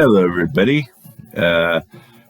Hello, everybody.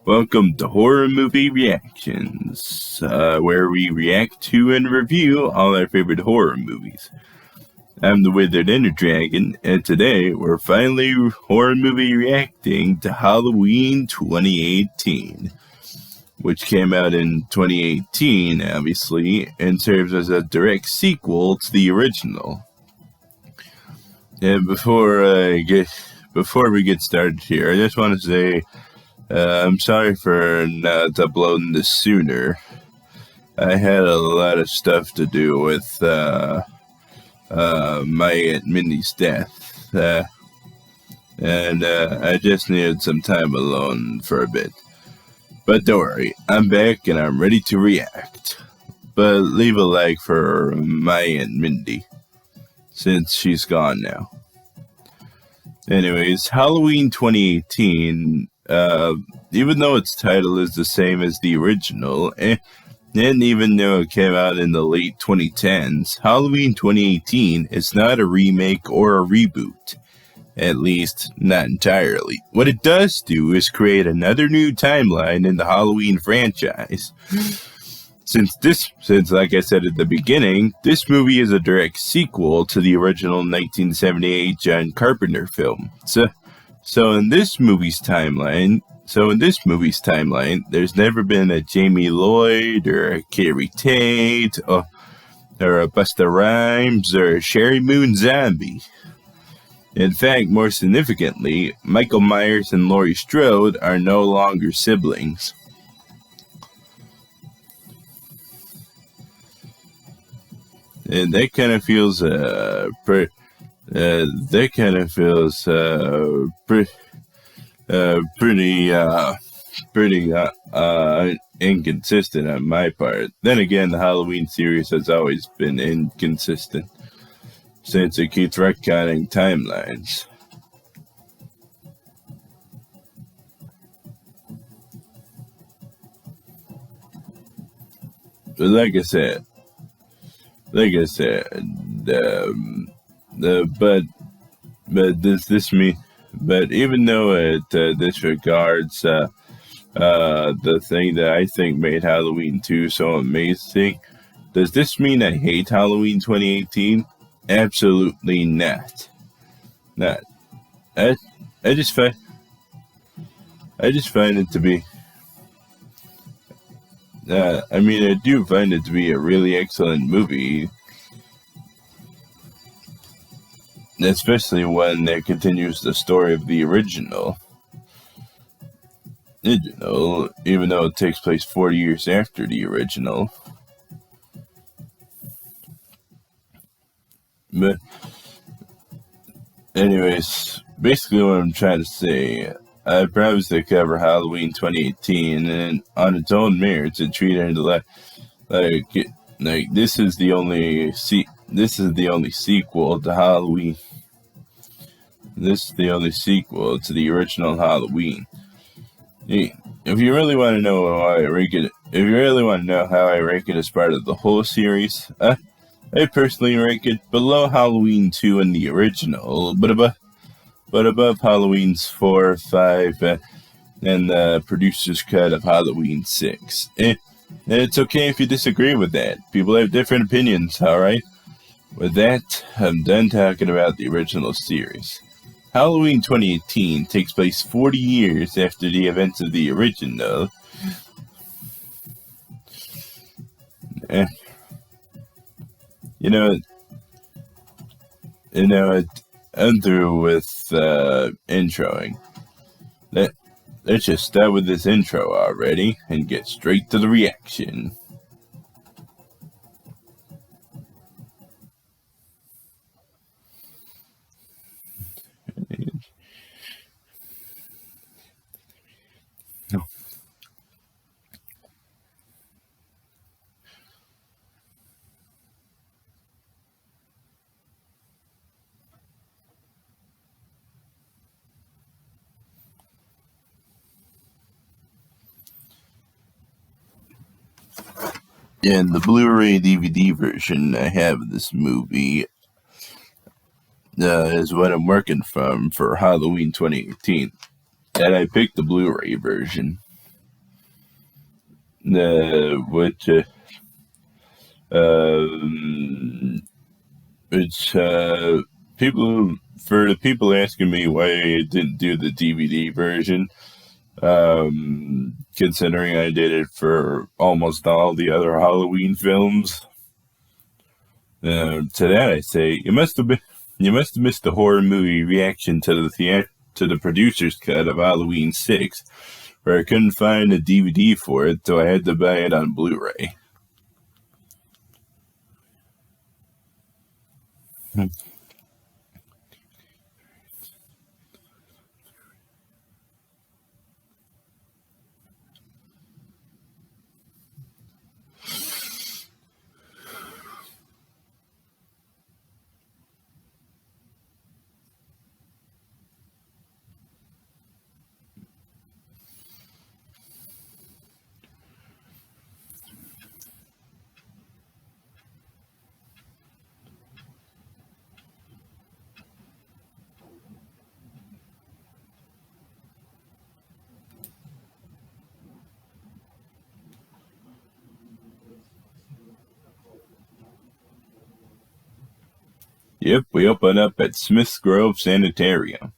Welcome to Horror Movie Reactions, where we react to and review all our favorite horror movies. I'm the Withered Ender Dragon, and today we're finally horror movie reacting to Halloween 2018, which came out in 2018, obviously, and serves as a direct sequel to the original. And before we get started here, I just want to say I'm sorry for not uploading this sooner. I had a lot of stuff to do with my Aunt Mindy's death, and I just needed some time alone for a bit. But don't worry, I'm back and I'm ready to react. But leave a like for my Aunt Mindy, since she's gone now. Anyways, Halloween 2018, even though its title is the same as the original, and even though it came out in the late 2010s, Halloween 2018 is not a remake or a reboot. At least, not entirely. What it does do is create another new timeline in the Halloween franchise. Since, like I said at the beginning, this movie is a direct sequel to the original 1978 John Carpenter film. So in this movie's timeline, there's never been a Jamie Lloyd or a Karrie Tate or a Busta Rymes or a Sheri Moon Zombie. In fact, more significantly, Michael Myers and Laurie Strode are no longer siblings. And that kind of feels pretty inconsistent on my part. Then again, the Halloween series has always been inconsistent, since it keeps retconning timelines. But like I said, but even though it disregards the thing that I think made Halloween 2 so amazing, does this mean I hate Halloween 2018? Absolutely not. I just find it to be. I do find it to be a really excellent movie, especially one that continues the story of the original, even though it takes place 40 years after the original. But anyways, basically what I'm trying to say, I promised to cover Halloween 2018, and on its own merits, it treated it like this is the only sequel to Halloween. This is the only sequel to the original Halloween. If you really want to know how I rank it as part of the whole series, I personally rank it below Halloween 2 and the original, but above Halloween's 4, 5, and the producer's cut of Halloween 6. And it's okay if you disagree with that. People have different opinions, alright? With that, I'm done talking about the original series. Halloween 2018 takes place 40 years after the events of the original. I'm through with introing. Let's just start with this intro already and get straight to the reaction. And the Blu-ray DVD version I have of this movie is what I'm working from for Halloween 2018. and I picked the Blu-ray version. Which people, for the people asking me why I didn't do the DVD version, considering I did it for almost all the other Halloween films, to that I say you must have missed the horror movie reaction to the producer's cut of Halloween 6, where I couldn't find a DVD for it, so I had to buy it on Blu-ray. Yep, we open up at Smith's Grove Sanitarium.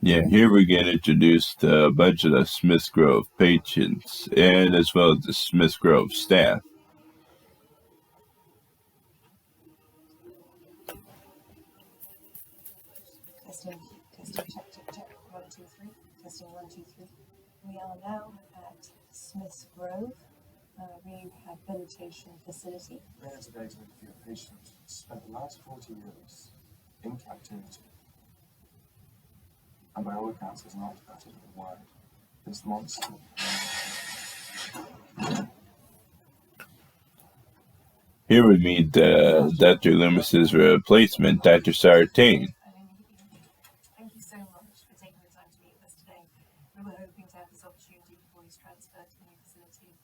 Yeah, here we get introduced to a bunch of the Smith's Grove patients, and as well as the Smith's Grove staff. Testing, check, 1, 2, 3. Testing, 1, 2, 3. We are now at Smith's Grove Rehabilitation Facility. We are today to interview a patient who spent the last 40 years in captivity, and by all accounts is not uttered a word. This monster. Here we meet Dr. Loomis's replacement, Dr. Karrie Tate. Thank you so much for taking the time to meet with us today. We were hoping to have this opportunity before he's transferred to the new facility.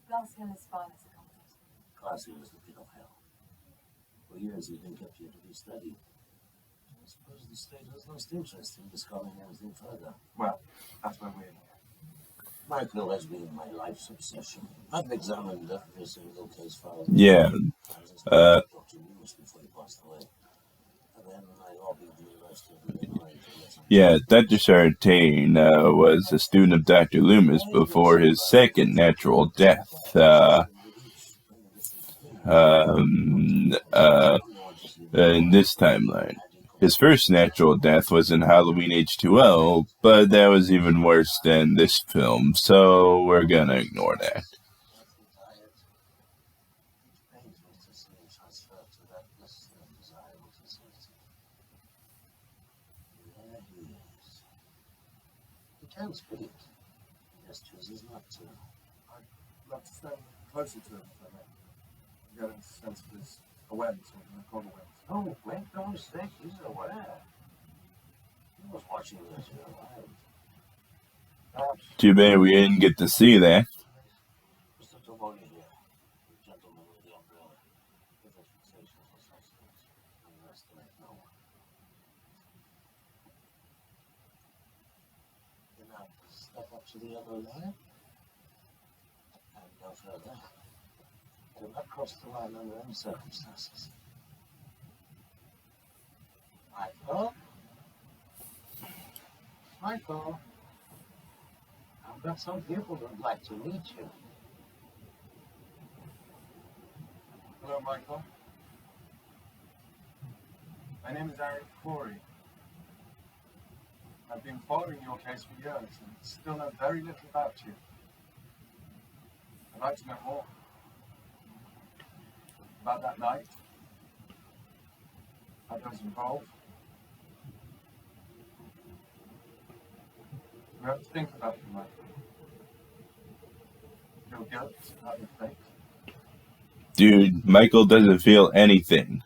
Glass Hill is far less accommodating. Glass Hill is the pit of hell. For years he's been kept here to be studied. I suppose the state has lost interest in discovering anything further. Well, that's why we're here. Michael has been my life's obsession. I've examined every single case file. Yeah. Dr. Loomis before he passed away. And then I lobbied the University of Illinois to let him. Yeah, Dr. Sheri Moon was a student of Dr. Loomis before his second natural death. In this timeline. His first natural death was in Halloween H2O, but that was even worse than this film, so we're gonna ignore that. He can speak. He just chooses not to. I'd love to stand closer to him for a minute. Get a sense of his awareness, or the cold awareness. Oh, make no mistake, he's aware. He was watching you as you arrived. Perhaps Too bad we didn't get to see that. Mr. Tomoni here, the gentleman with the umbrella, with a fixation for sustenance. Underestimate no one. You now step up to the other line and go further. Do not cross the line under any circumstances. Michael, I've got some people who'd like to meet you. Hello, Michael. My name is Eric Corey. I've been following your case for years and still know very little about you. I'd like to know more about that night, about those involved, You ever think about your life? Your guilt about your fate? Dude, Michael doesn't feel anything.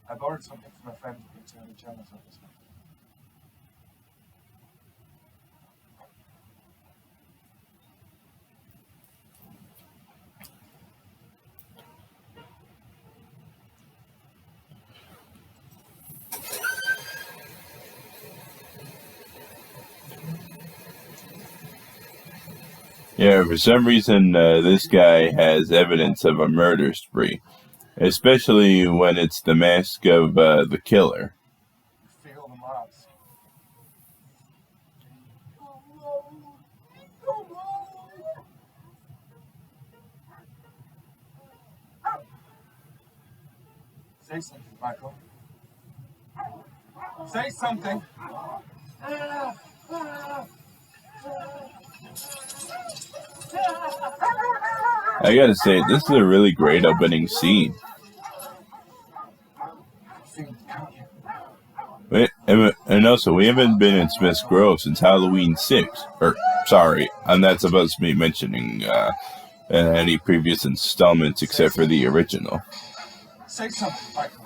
I borrowed something from a friend who returned a janitor this week. Yeah, for some reason, this guy has evidence of a murder spree. Especially when it's the mask of the killer. You feel the mask. Say something, Michael. Say something. I gotta say, this is a really great opening scene. And also, we haven't been in Smith's Grove since Halloween 6. Sorry, I'm not supposed to be mentioning any previous installments except for the original. Say something, Michael.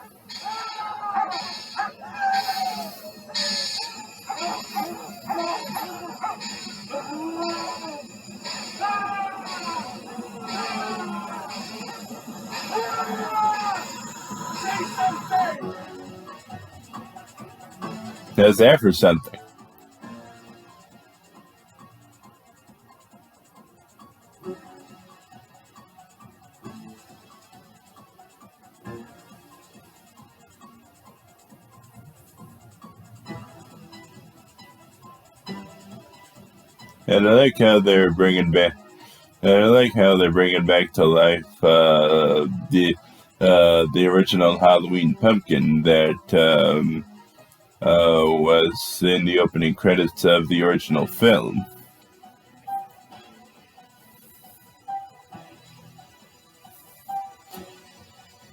Say something! How's that for something? And I like how they're bringing back. I like how they're bringing back to life the original Halloween pumpkin that was in the opening credits of the original film.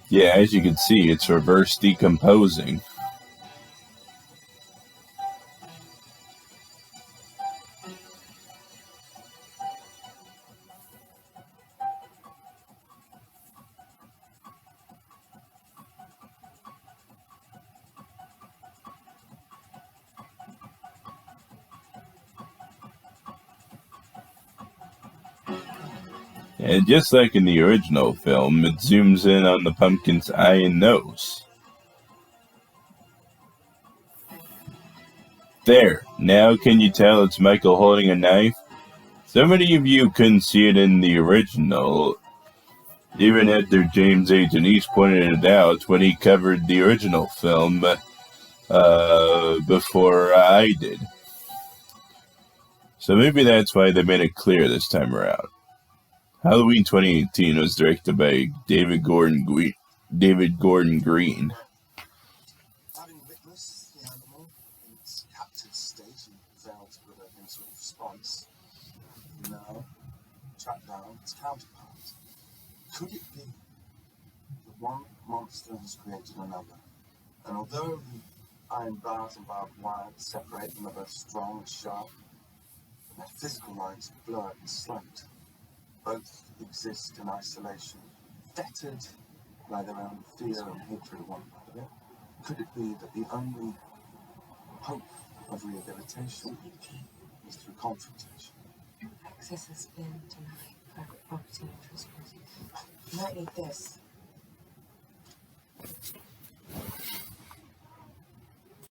Yeah, as you can see, it's reverse decomposing. And just like in the original film, it zooms in on the pumpkin's eye and nose. There, now can you tell it's Michael holding a knife? So many of you couldn't see it in the original, even after James A. Denise pointed it out when he covered the original film before I did. So maybe that's why they made it clear this time around. Halloween 2018 was directed by David Gordon Green. Having witnessed the animal in its captive state and failed to provoke any sort of response, you now track down its counterpart. Could it be that one monster has created another? And although the iron bars and barbed wire that separate them are both strong and sharp, and their physical lines are blurred and slight, both exist in isolation, fettered by their own fear and hatred of one another. Could it be that the only hope of rehabilitation is through confrontation? Access has been denied. Private property interest. You might need this.